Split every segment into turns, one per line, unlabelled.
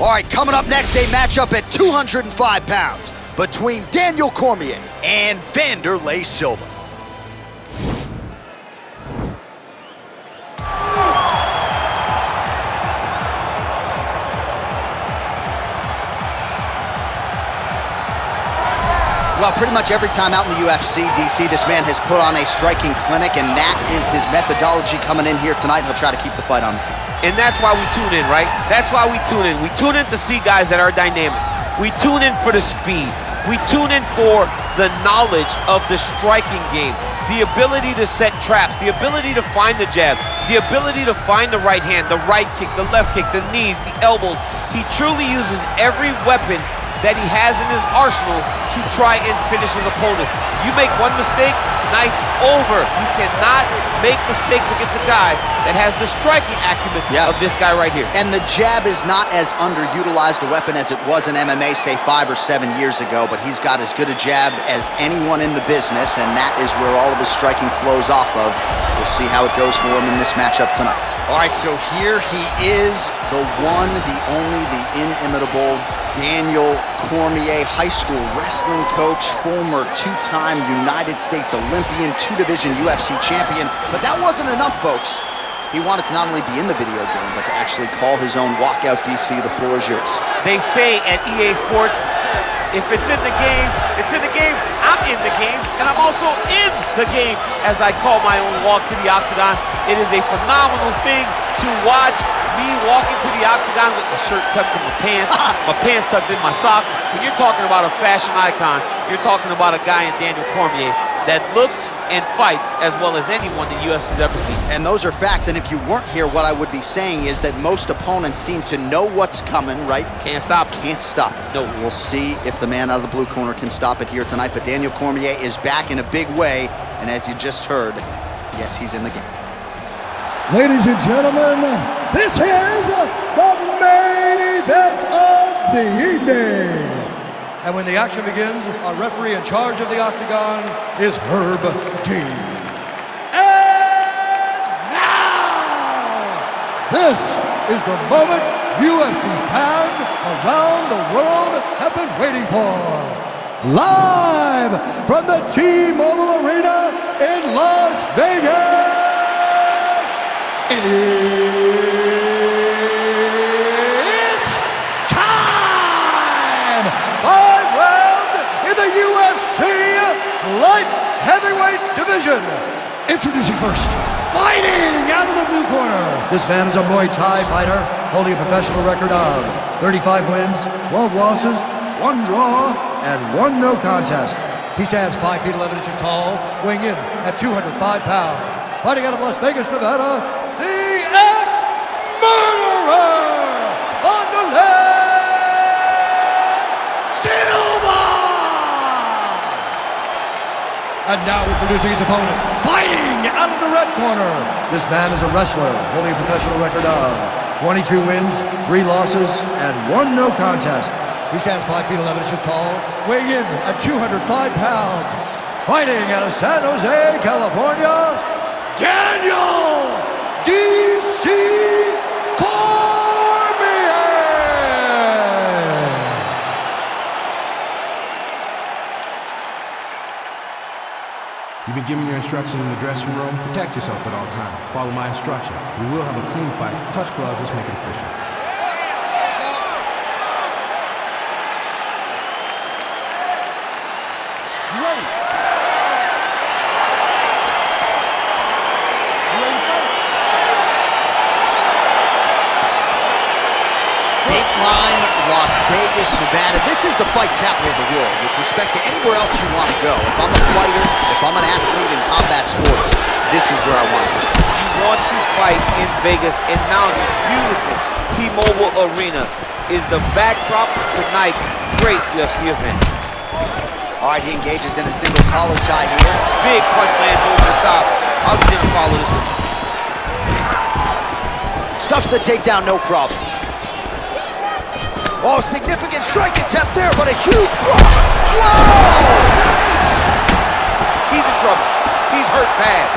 All right, coming up next, a matchup at 205 pounds between Daniel Cormier and Wanderlei Silva. Well, pretty much every time out in the UFC, DC, this man has put on a striking clinic, and that is his methodology coming in here tonight. He'll try to keep the fight on the feet.
And that's why we tune in, right? That's why we tune in. We tune in to see guys that are dynamic. We tune in for the speed. We tune in for the knowledge of the striking game, the ability to set traps, the ability to find the jab, the ability to find the right hand, the right kick, the left kick, the knees, the elbows. He truly uses every weapon that he has in his arsenal to try and finish his opponents. You make one mistake, night's over. You cannot make mistakes against a guy that has the striking acumen of this guy right here.
And the jab is not as underutilized a weapon as it was in MMA, say 5 or 7 years ago, but he's got as good a jab as anyone in the business, and that is where all of his striking flows off of. We'll see how it goes for him in this matchup tonight. All right, so here he is, the one, the only, the inimitable Daniel Cormier, high school wrestling coach, former 2-time United States Olympian, 2-division UFC champion. But that wasn't enough, folks. He wanted to not only be in the video game, but to actually call his own walkout. DC, the floor is yours.
They say at EA Sports, if it's in the game, it's in the game. I'm in the game, and I'm also in the game as I call my own walk to the octagon. It is a phenomenal thing to watch me walk into the octagon with my shirt tucked in my pants tucked in my socks. When you're talking about a fashion icon, you're talking about a guy in Daniel Cormier that looks and fights as well as anyone the UFC's ever seen.
And those are facts, and if you weren't here, what I would be saying is that most opponents seem to know what's coming, right?
Can't stop it.
Can't stop it. No. We'll see if the man out of the blue corner can stop it here tonight, but Daniel Cormier is back in a big way, and as you just heard, yes, he's in the game.
Ladies and gentlemen, this is the main event of the evening. And when the action begins, our referee in charge of the octagon is Herb T. And now, this is the moment UFC fans around the world have been waiting for. Live from the T-Mobile Arena in Las Vegas. It's time! 5 rounds in the UFC light heavyweight division. Introducing first, fighting out of the blue corner. This man is a Muay Thai fighter holding a professional record of 35 wins, 12 losses, 1 draw, and 1 no contest. He stands 5 feet 11 inches tall, weighing in at 205 pounds. Fighting out of Las Vegas, Nevada, the ex-murderer, Wanderlei Silva! And now introducing his opponent, fighting out of the red corner. This man is a wrestler, holding a professional record of 22 wins, 3 losses, and 1 no contest. He stands 5 feet 11 inches tall, weighing in at 205 pounds. Fighting out of San Jose, California, Daniel D.C. Cormier!
You've been given your instructions in the dressing room. Protect yourself at all times. Follow my instructions. We will have a clean fight. Touch gloves, let's make it official.
Dateline, Las Vegas, Nevada. This is the fight capital of the world with respect to anywhere else you want to go. If I'm a fighter, if I'm an athlete in combat sports, this is where I want to go.
You want to fight in Vegas, and now this beautiful T-Mobile Arena is the backdrop of tonight's great UFC event.
All right, he engages in a single collar tie here.
Big punch lands over the top. I'll just follow this one.
Stuffs the takedown, no problem. Oh, significant strike attempt there, but a huge block. Whoa!
He's in trouble. He's hurt bad.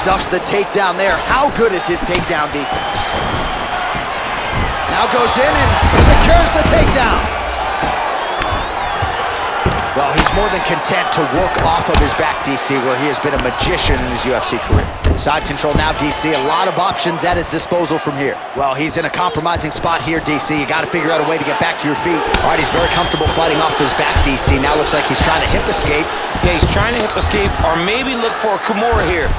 Stuffs the takedown there. How good is his takedown defense? Now goes in and secures the takedown. Well, he's more than content to work off of his back, DC, where he has been a magician in his UFC career. Side control now, DC. A lot of options at his disposal from here. Well, he's in a compromising spot here, DC. You got to figure out a way to get back to your feet. All right, he's very comfortable fighting off his back, DC. Now looks like he's trying to hip escape.
Yeah, he's trying to hip escape or maybe look for a Kimura here.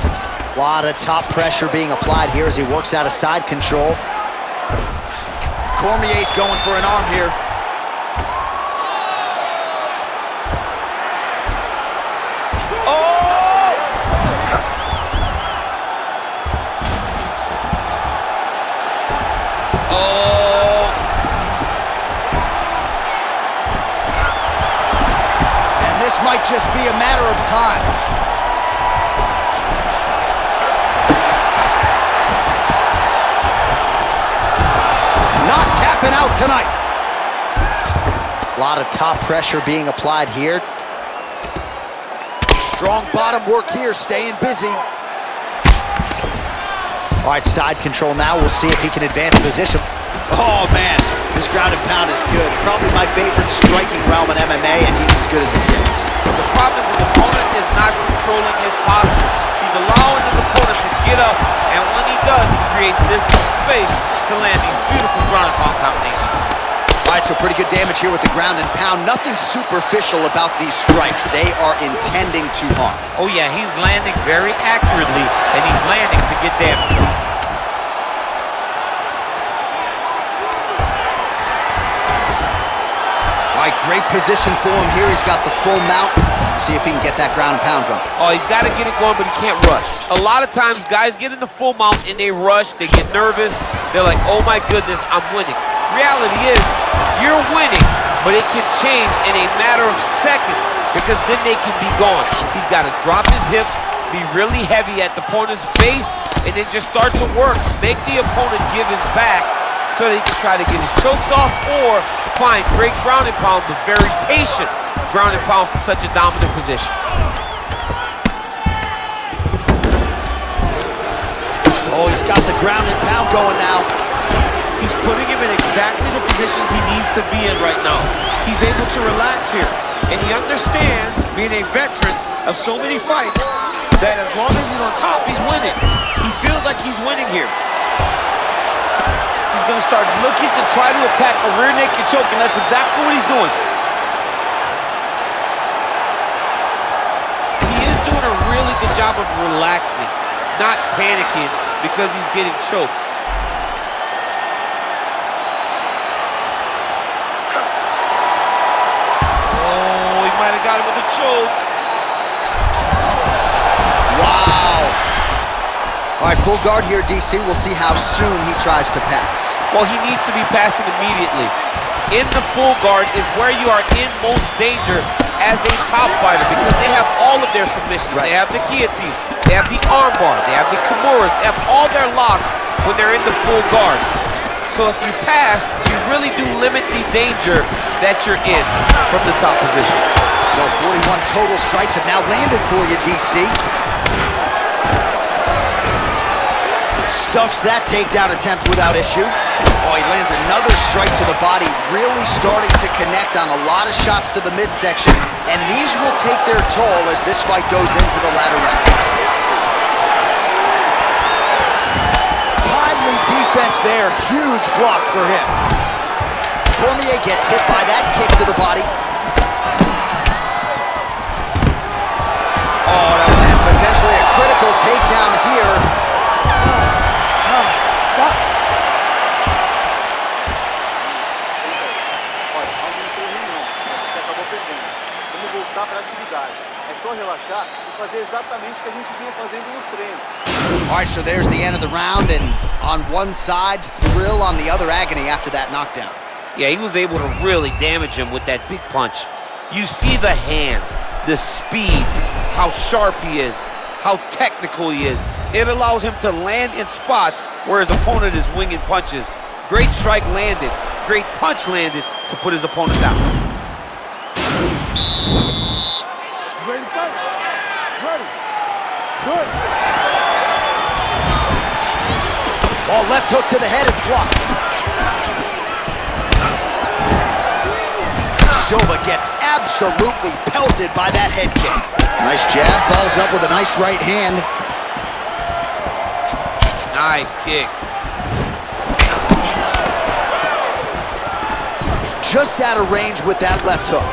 A lot of top pressure being applied here as he works out of side control. Cormier's going for an arm here. Might just be a matter of time. Not tapping out tonight. A lot of top pressure being applied here. Strong bottom work here, staying busy. All right, side control now. We'll see if he can advance position. Oh, man, this ground and pound is good. Probably my favorite striking realm in MMA, and he's as good as it gets.
The problem is the opponent is not controlling his posture. He's allowing his opponent to get up, and when he does, he creates this space to land these beautiful ground and pound combinations.
All right, so pretty good damage here with the ground and pound. Nothing superficial about these strikes. They are intending to harm.
Oh, yeah, he's landing very accurately, and he's landing to get damage.
All right, great position for him here. He's got the full mount. See if he can get that ground and pound going.
Oh, he's got to get it going, but he can't rush. A lot of times, guys get in the full mount and they rush. They get nervous. They're like, oh my goodness, I'm winning. Reality is, you're winning, but it can change in a matter of seconds because then they can be gone. He's got to drop his hips, be really heavy at the opponent's face, and then just start to work. Make the opponent give his back so that he can try to get his chokes off or find great ground and pound, but very patient ground and pound from such a dominant position.
Oh, he's got the ground and pound going now.
He's putting him in exactly the positions he needs to be in right now. He's able to relax here, and he understands, being a veteran of so many fights, that as long as he's on top, he's winning. He feels like he's winning here. He's gonna start looking to try to attack a rear naked choke, and that's exactly what he's doing.
He is doing a really good job of relaxing, not panicking because he's getting choked. Oh, he might have got him with a choke.
Wow. All right, full guard here, DC. We'll see how soon he tries to pass.
Well, he needs to be passing immediately. In the full guard is where you are in most danger as a top fighter because they have all of their submissions.
Right.
They have the guillotines, they have the armbar, they have the Kimuras, they have all their locks when they're in the full guard. So if you pass, you really do limit the danger that you're in from the top position.
So 41 total strikes have now landed for you, DC. Stuffs that takedown attempt without issue. Oh, he lands another strike to the body, really starting to connect on a lot of shots to the midsection, and these will take their toll as this fight goes into the latter rounds. Timely defense there, huge block for him. Cormier gets hit by that kick to the body. Oh, and potentially a critical takedown here. All right, so there's the end of the round, and on one side, thrill, on the other, agony after that knockdown.
Yeah, he was able to really damage him with that big punch. You see the hands, the speed, how sharp he is, how technical he is. It allows him to land in spots where his opponent is winging punches. Great strike landed, great punch landed to put his opponent down.
Ready to fight? Ready. Good.
Oh, left hook to the head, it's blocked. Silva gets absolutely pelted by that head kick. Nice jab, follows up with a nice right hand.
Nice kick.
Just out of range with that left hook.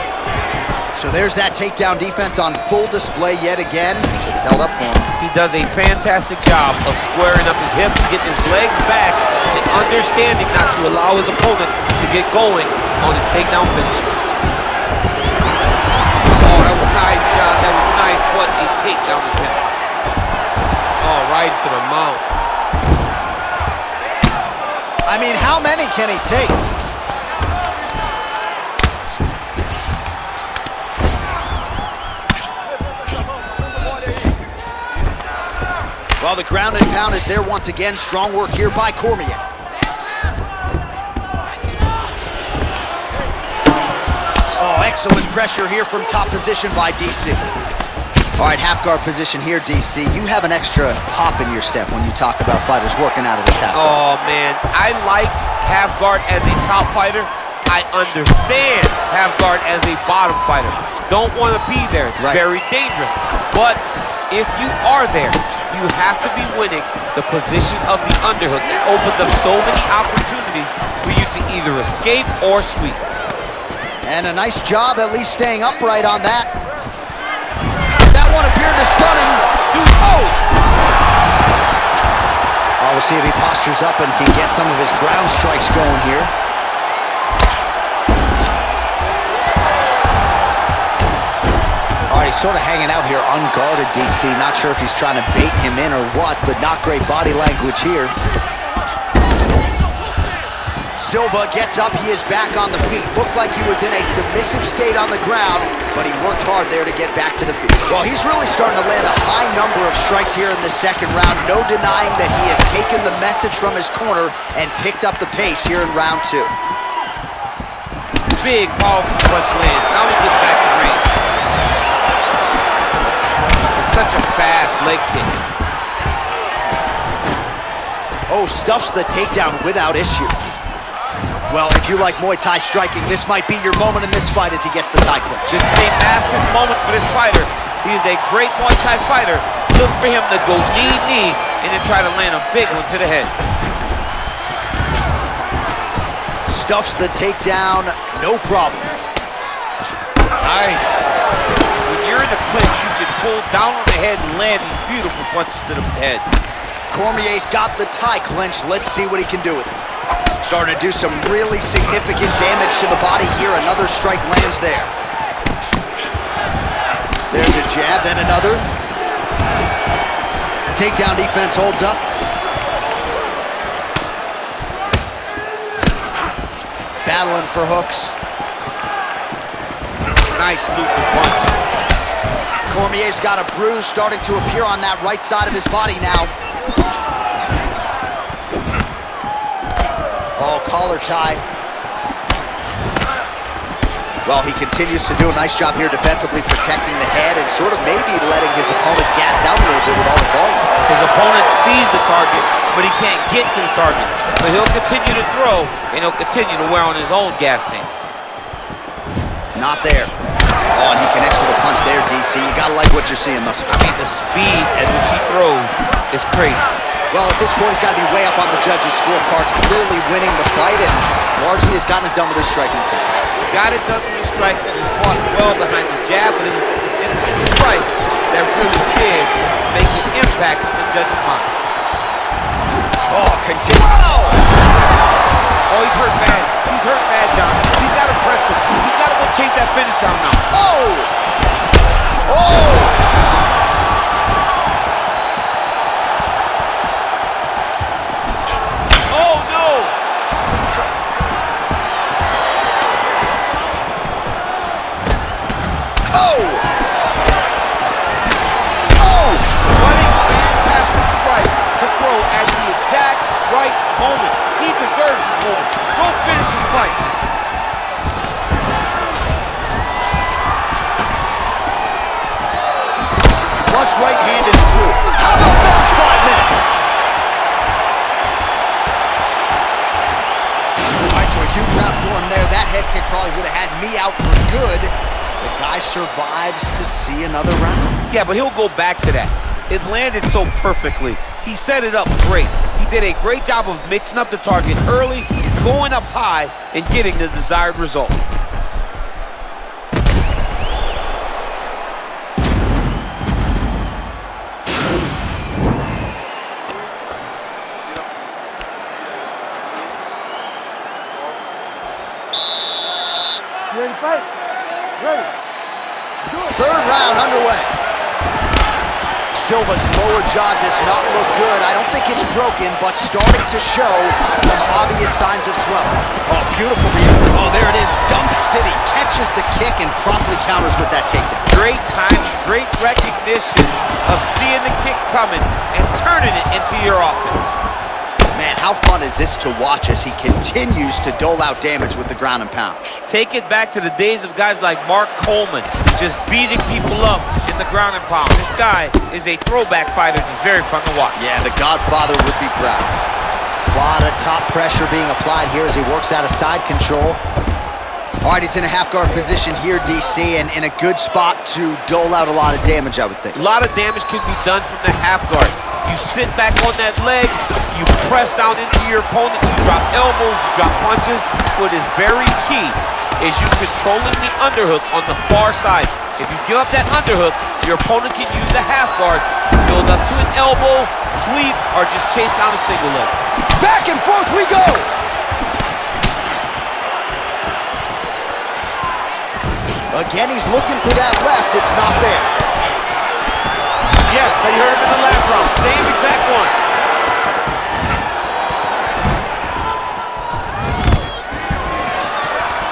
So there's that takedown defense on full display yet again. It's held up for him.
He does a fantastic job of squaring up his hips, getting his legs back, and understanding not to allow his opponent to get going on his takedown finish. Oh, that was nice, John. That was nice. What a takedown attempt. Oh, right to the mount.
I mean, how many can he take? Well, the ground and pound is there once again. Strong work here by Cormier. Oh, excellent pressure here from top position by DC. All right, half guard position here, DC. You have an extra hop in your step when you talk about fighters working out of this half guard.
Oh, man. I like half guard as a top fighter. I understand half guard as a bottom fighter. Don't want to be there. It's very dangerous. But if you are there, you have to be winning the position of the underhook. That opens up so many opportunities for you to either escape or sweep.
And a nice job at least staying upright on that. That one appeared to stun him. Oh! We'll see if he postures up and can get some of his ground strikes going here. He's sort of hanging out here unguarded, DC. Not sure if he's trying to bait him in or what, but not great body language here. Silva gets up, he is back on the feet. Looked like he was in a submissive state on the ground, but he worked hard there to get back to the feet. Well, he's really starting to land a high number of strikes here in the second round. No denying that he has taken the message from his corner and picked up the pace here in round two.
Big, powerful punch land. Now he gets back to range. Such a fast leg kick.
Oh, stuffs the takedown without issue. Well, if you like Muay Thai striking, this might be your moment in this fight as he gets the Thai clinch.
This is a massive moment for this fighter. He is a great Muay Thai fighter. Look for him to go knee, and then try to land a big one to the head.
Stuffs the takedown, no problem.
Nice. When you're in the clinch, you can pull down on the head and land these beautiful punches to the head.
Cormier's got the Thai clinch. Let's see what he can do with it. Starting to do some really significant damage to the body here. Another strike lands there. There's a jab, then another. Takedown defense holds up. Battling for hooks.
Nice looping punch.
Cormier's got a bruise starting to appear on that right side of his body now. Oh, collar tie. Well, he continues to do a nice job here defensively, protecting the head and sort of maybe letting his opponent gas out a little bit with all the volume.
His opponent sees the target, but he can't get to the target. So he'll continue to throw, and he'll continue to wear on his own gas tank.
Not there. Oh, and he connects with a punch there, DC. You gotta like what you're seeing thus far.
I mean, the speed at which he throws is crazy.
Well, at this point, he's got to be way up on the judges' scorecards, clearly winning the fight, and largely has gotten it done with his striking team.
Got it done with his striking. He fought well behind the jab, but it was significant strikes that really did make an impact on the judge's mind.
Oh, continue. Wow!
Oh, he's hurt bad. He's hurt bad, John. He's got to press him. He's got to go chase that finish down now.
Oh! Oh!
Oh, no!
Oh! Oh!
What a fantastic strike to throw at the exact right moment. He deserves this moment. Go finish his fight.
me out for good. The guy survives to see another round.
Yeah, but he'll go back to that. It landed so perfectly. He set it up great. He did a great job of mixing up the target early, going up high, and getting the desired result.
Ready to fight? Ready.
Third round underway. Silva's lower jaw does not look good. I don't think it's broken, but starting to show some obvious signs of swelling. Oh, beautiful read. Oh, there it is. Dump City catches the kick and promptly counters with that takedown.
Great timing, great recognition of seeing the kick coming and turning it into your offense.
Man, how fun is this to watch as he continues to dole out damage with the ground and pound?
Take it back to the days of guys like Mark Coleman, just beating people up in the ground and pound. This guy is a throwback fighter. He's very fun to watch.
Yeah, the Godfather would be proud. A lot of top pressure being applied here as he works out of side control. All right, he's in a half guard position here, DC, and in a good spot to dole out a lot of damage, I would think.
A lot of damage can be done from the half guard. You sit back on that leg, you press down into your opponent, you drop elbows, you drop punches. What is very key is you controlling the underhook on the far side. If you give up that underhook, your opponent can use the half guard to build up to an elbow, sweep, or just chase down a single leg.
Back and forth we go! Again, he's looking for that left. It's not there.
Yes, that you heard him in the last round. Same exact one.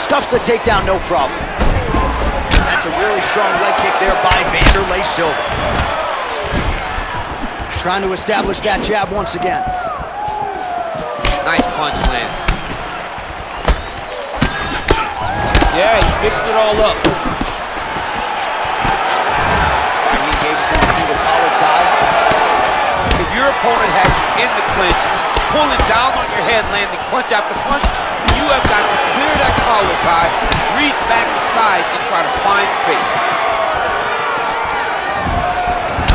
Stuffs the takedown, no problem. That's a really strong leg kick there by Wanderlei Silva. Trying to establish that jab once again.
Nice punch lands. Yeah, he's mixing it all up.
He engages in the single collar tie.
If your opponent has you in the clinch, pulling down on your head, landing punch after punch, you have got to clear that collar tie, reach back inside, and try to find space.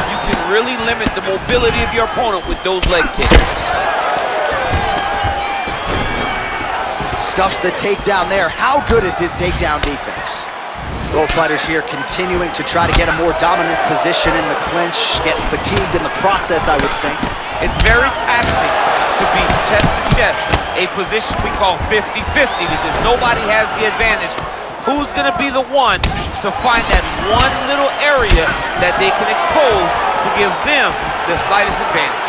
You can really limit the mobility of your opponent with those leg kicks.
Stuffs the takedown there. How good is his takedown defense? Both fighters here continuing to try to get a more dominant position in the clinch, getting fatigued in the process, I would think.
It's very taxing to be chest to chest, a position we call 50-50 because nobody has the advantage. Who's gonna be the one to find that one little area that they can expose to give them the slightest advantage?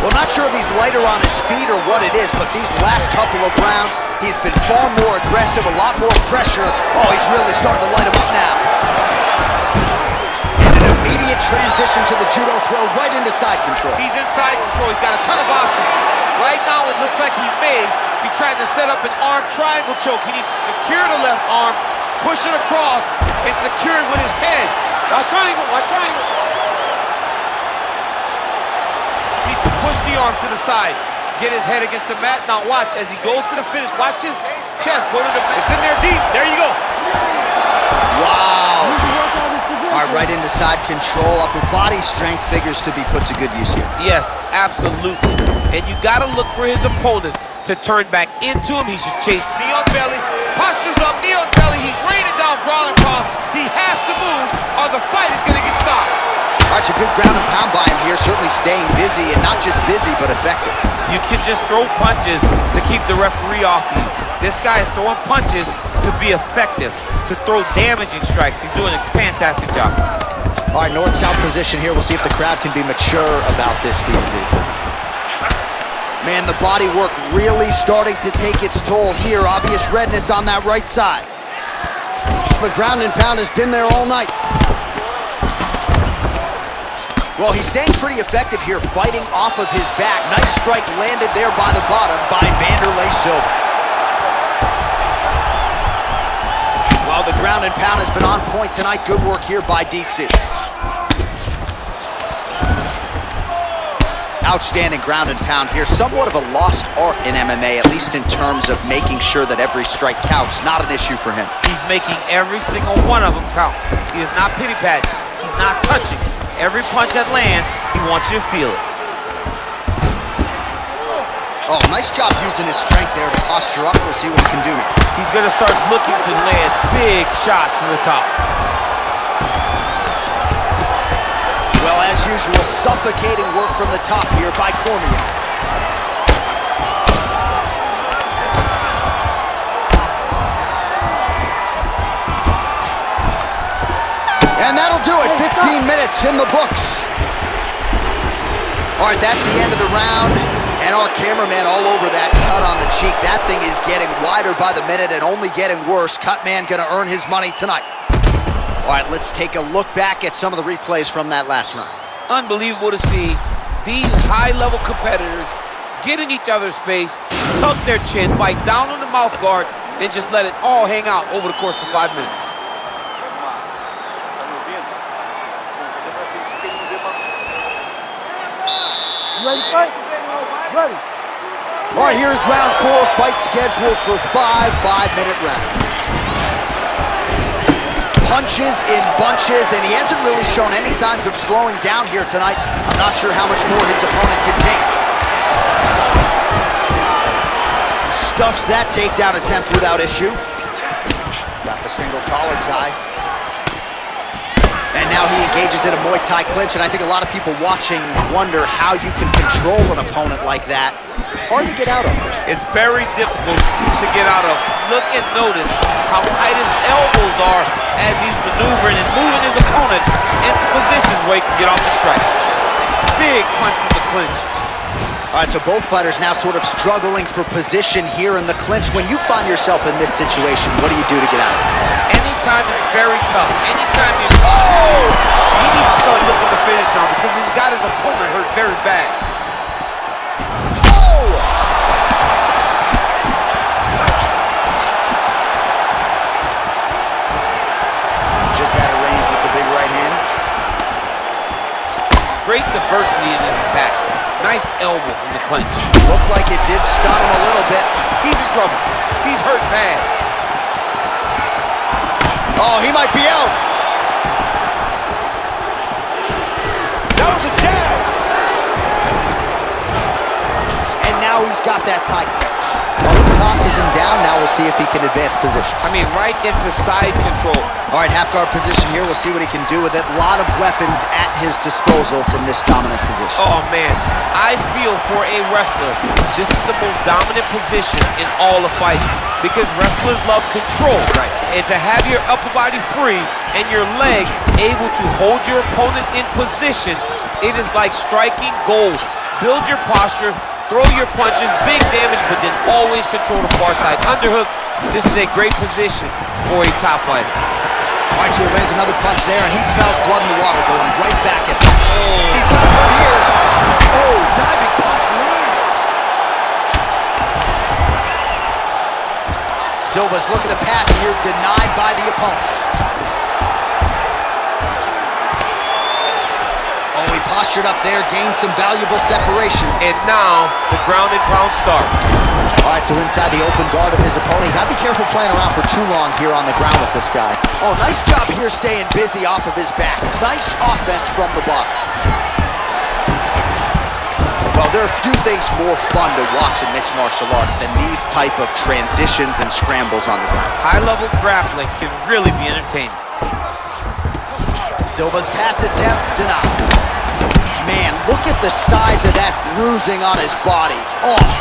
Well, not sure if he's lighter on his feet or what it is, but these last couple of rounds, he's been far more aggressive, a lot more pressure. Oh, he's really starting to light him up now. And an immediate transition to the judo throw right into side control.
He's in side control. He's got a ton of options. Right now, it looks like he may be trying to set up an arm triangle choke. He needs to secure the left arm, push it across, and secure it with his head. Watch triangle, watch triangle. Needs to push the arm to the side, get his head against the mat. Now watch, as he goes to the finish, watch his chest go to the mat. It's in there deep. There you go.
Wow. All right, right into side control. Upper body strength figures to be put to good use here.
Yes, absolutely. And you got to look for his opponent to turn back into him. He should chase knee on belly, postures up, knee on belly. He's raining down ground and pound. He has to move or the fight is going to get stopped.
All right, it's a good ground and pound by him here, certainly staying busy, and not just busy, but effective.
You can just throw punches to keep the referee off you. This guy is throwing punches to be effective, to throw damaging strikes. He's doing a fantastic job.
All right, north-south position here. We'll see if the crowd can be mature about this, DC. Man, the body work really starting to take its toll here. Obvious redness on that right side. The ground and pound has been there all night. Well, he's staying pretty effective here, fighting off of his back. Nice strike landed there by the bottom by Wanderlei Silva. Well, the ground and pound has been on point tonight. Good work here by DC. Outstanding ground and pound here. Somewhat of a lost art in MMA, at least in terms of making sure that every strike counts. Not an issue for him.
He's making every single one of them count. He is not pity pats. He's not touching. Every punch that lands, he wants you to feel it.
Oh, nice job using his strength there to posture up. We'll see what he can do now.
He's going to start looking to land big shots from the top.
Well, as usual, suffocating work from the top here by Cormier. And that'll do it. 15 minutes in the books. All right, that's the end of the round. And our cameraman all over that cut on the cheek. That thing is getting wider by the minute and only getting worse. Cut man gonna earn his money tonight. All right, let's take a look back at some of the replays from that last round.
Unbelievable to see these high-level competitors get in each other's face, tuck their chin, bite down on the mouth guard, and just let it all hang out over the course of 5 minutes.
Ready.
All right, here's round 4, fight scheduled for 5 5-minute rounds. Punches in bunches, and he hasn't really shown any signs of slowing down here tonight. I'm not sure how much more his opponent can take. Stuffs that takedown attempt without issue. Got the single collar tie. And now he engages in a Muay Thai clinch, and I think a lot of people watching wonder how you can control an opponent like that. Hard to get out of.
It's very difficult to get out of. Look and notice how tight his elbows are as he's maneuvering and moving his opponent into positions where he can get off the strikes. Big punch from the clinch.
All right, so both fighters now sort of struggling for position here in the clinch. When you find yourself in this situation, what do you do to get out of it?
Anytime it's very tough, anytime you...
Oh!
He needs to start looking to finish now because he's got his opponent hurt very bad.
Oh! Just out of range with the big right hand.
Great diversity in his attack. Nice elbow from the clinch.
Looked like it did stun him a little bit.
He's in trouble. He's hurt bad.
Oh, he might be out.
That was a jab.
And now he's got that tie clinch. Well, he tosses him down. Now we'll see if he can advance position.
I mean, right into side control.
All right, half guard position here. We'll see what he can do with it. A lot of weapons at his disposal from this dominant position.
Oh, man. I feel for a wrestler, this is the most dominant position in all of fighting because wrestlers love control.
Right.
And to have your upper body free and your leg able to hold your opponent in position, it is like striking gold. Build your posture, throw your punches, big damage, but then always control the far side. Underhook, this is a great position for a top fighter.
All right, so he lands another punch there, and he smells blood in the water going right back at him. He's got him here. Oh, diving punch lands. Silva's looking to pass here, denied by the opponent. Oh, he postured up there, gained some valuable separation.
And now, the ground and pound starts.
All right, so inside the open guard of his opponent. You gotta be careful playing around for too long here on the ground with this guy. Oh, nice job here staying busy off of his back. Nice offense from the bottom. Well, there are few things more fun to watch in mixed martial arts than these type of transitions and scrambles on the ground.
High-level grappling can really be entertaining.
Silva's pass attempt denied. Man, look at the size of that bruising on his body. Off.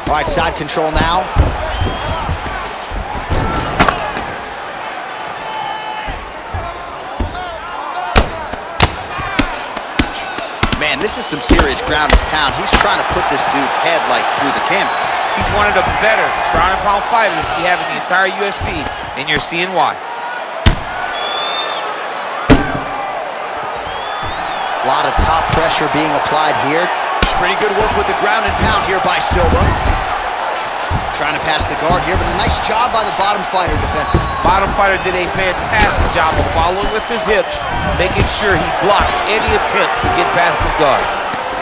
All right, side control now. Man, this is some serious ground and pound. He's trying to put this dude's head like through the canvas.
He's one of the better ground and pound fighters we have in the entire UFC, and you're seeing why.
A lot of top pressure being applied here. Pretty good work with the ground and pound here by Silva. Trying to pass the guard here, but a nice job by the bottom fighter defensively.
Bottom fighter did a fantastic job of following with his hips, making sure he blocked any attempt to get past his guard.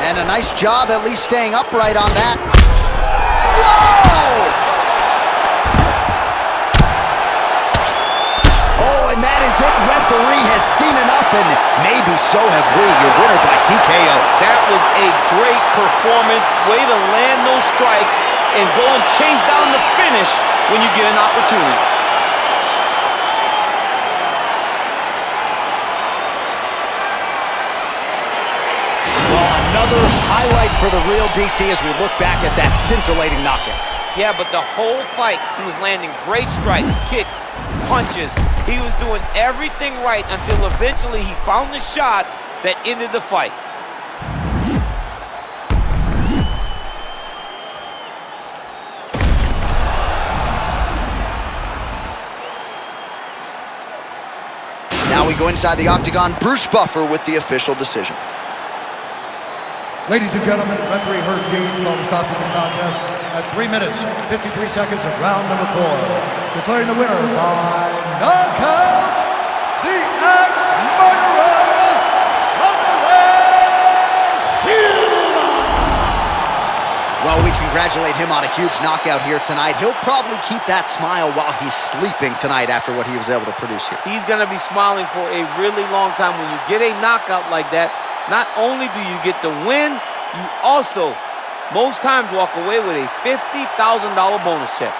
And a nice job at least staying upright on that. Whoa! Oh, and that is it. Referee has seen enough, and maybe so have we. Your winner by TKO.
That was a great performance. Way to land those strikes and go and chase down the finish when you get an opportunity.
Well, another highlight for the real DC as we look back at that scintillating knockout.
Yeah, but the whole fight, he was landing great strikes, kicks, punches. He was doing everything right until eventually he found the shot that ended the fight.
Now we go inside the octagon. Bruce Buffer with the official decision.
Ladies and gentlemen, referee Herb Deans will stop this contest at 3 minutes, 53 seconds of round number 4. Declaring the winner by knockout, the ex-murderer, Silva!
Well, we congratulate him on a huge knockout here tonight. He'll probably keep that smile while he's sleeping tonight after what he was able to produce here.
He's going to be smiling for a really long time. When you get a knockout like that, not only do you get the win, you also, most times, walk away with a $50,000 bonus check.